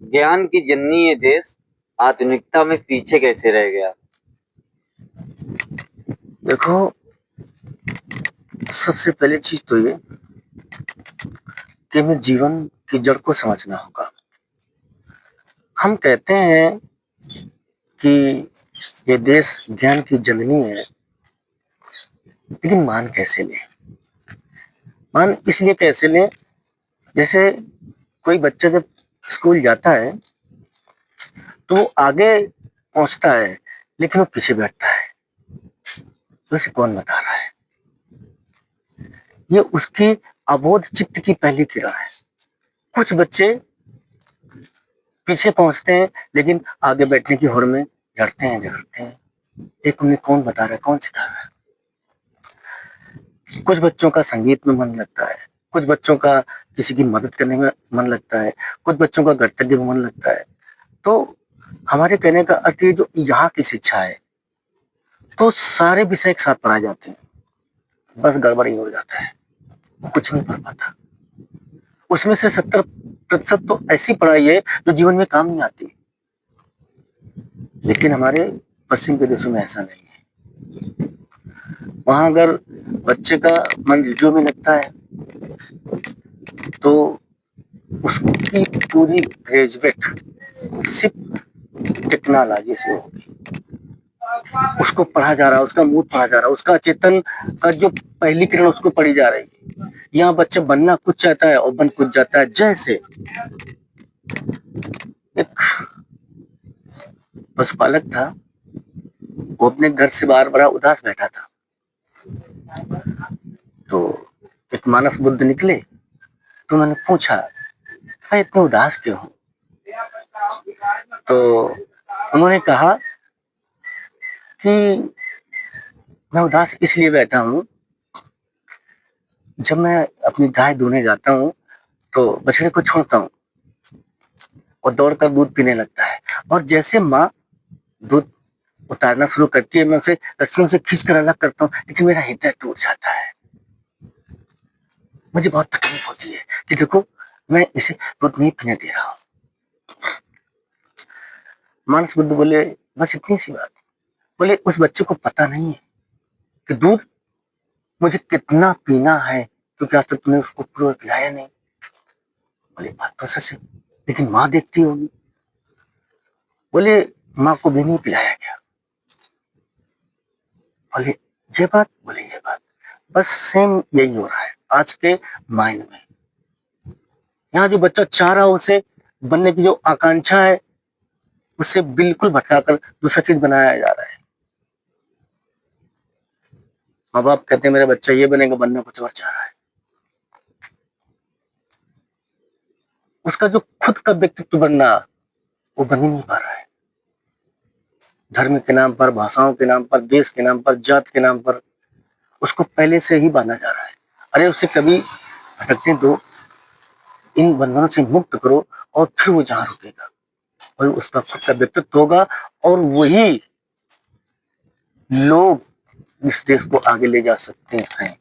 ज्ञान की जननी ये देश आधुनिकता में पीछे कैसे रह गया? देखो, सबसे पहली चीज तो ये कि हमें जीवन की जड़ को समझना होगा। हम कहते हैं कि ये देश ज्ञान की जननी है, लेकिन मान कैसे लें? मान इसलिए कैसे लें, जैसे कोई बच्चा जब स्कूल जाता है तो वो आगे पहुंचता है, लेकिन वो पीछे बैठता है। तो उसे कौन बता रहा है? ये उसकी अबोध चित्त की पहली किरण है। कुछ बच्चे पीछे पहुंचते हैं, लेकिन आगे बैठने की होड़ में झगड़ते हैं। एक उन्हें कौन बता रहा है, कौन सिखा रहा है? कुछ बच्चों का संगीत में मन लगता है, कुछ बच्चों का किसी की मदद करने में मन लगता है, कुछ बच्चों का कर्तव्य में मन लगता है। तो हमारे कहने का अर्थ ये, जो यहाँ की शिक्षा है, तो सारे विषय एक साथ पढ़ाए जाते हैं, बस गड़बड़ ही हो जाता है, वो कुछ नहीं पढ़ पाता। उसमें से 70% तो ऐसी पढ़ाई है जो जीवन में काम नहीं आती। लेकिन हमारे पश्चिम के देशों में ऐसा नहीं है। वहां अगर बच्चे का मन वीडियो में लगता है तो उसकी पूरी ग्रेजुएट सिर्फ टेक्नोलॉजी से होगी। उसको पढ़ा जा रहा है, उसका मूड पढ़ा जा रहा है, उसका चेतन का जो पहली किरण उसको पढ़ी जा रही है। यहाँ बच्चा बनना कुछ चाहता है और बन कुछ जाता है। जैसे एक पशुपालक था, वो अपने घर से बाहर बड़ा उदास बैठा था। तो एक मानस बुद्ध निकले, तो उन्होंने पूछा, भाई इतने उदास क्यों हो? तो उन्होंने कहा कि मैं उदास इसलिए बैठा हूँ, जब मैं अपनी गाय दूहने जाता हूँ तो बछड़े को छोड़ता हूँ और दौड़कर दूध पीने लगता है, और जैसे माँ दूध उतारना शुरू करती है, मैं उसे रस्सियों से खींचकर अलग करता हूँ, लेकिन मेरा हृदय टूट जाता है। मुझे बहुत तकलीफ होती है कि देखो, मैं इसे दूध नहीं पीने दे रहा हूँ। मानस बुद्ध बोले, बस इतनी सी बात? बोले, उस बच्चे को पता नहीं है कि दूध मुझे कितना पीना है, क्योंकि आज तक तुमने उसको पूरा पिलाया नहीं। बोले, बात तो सच है, लेकिन माँ देखती होगी। बोले, माँ को भी नहीं पिलाया गया। बोले, ये बात? बोले, ये बात। बस सेम यही हो रहा है आज के माइंड में। यहाँ जो बच्चा चाह रहा है, उसे बनने की जो आकांक्षा है, उसे बिल्कुल भटकाकर दूसरा चीज बनाया जा रहा है। माँ बाप कहते हैं मेरा बच्चा ये बनेगा, बनना कुछ और चाह रहा है। उसका जो खुद का व्यक्तित्व बनना, वो बन ही नहीं पा रहा है। धर्म के नाम पर, भाषाओं के नाम पर, देश के नाम पर, जात के नाम पर उसको पहले से ही बांधा जा रहा है। अरे उसे कभी भटकने दो, इन बंधनों से मुक्त करो, और फिर वो जहां रुकेगा वही उसका खुद का व्यक्तित्व होगा, और वही लोग इस देश को आगे ले जा सकते हैं।